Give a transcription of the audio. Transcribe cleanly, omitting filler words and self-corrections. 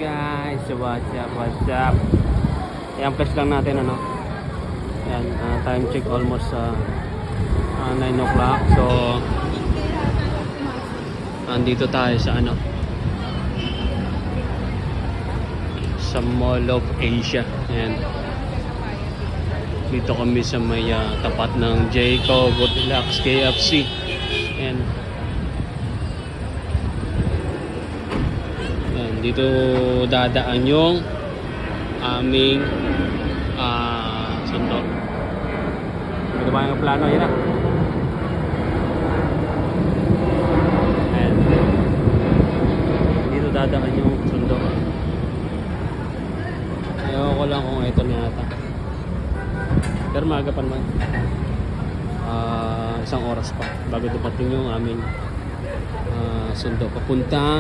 guys, what's up? Ayan, flash lang natin ano. Ayan, time check almost 9 o'clock. So andito tayo sa ano, sa Mall of Asia. Ayan, dito kami sa may tapat ng Jayco Goldilocks KFC. Ayan, dito dadaan yung aming sundo. Ito ba yung plano? Yan na. Ayan, dito dadaan yung sundo. Ewan ko lang kung ito na yata, pero maaga pa naman. Isang oras pa bago dumating yung aming sundo papunta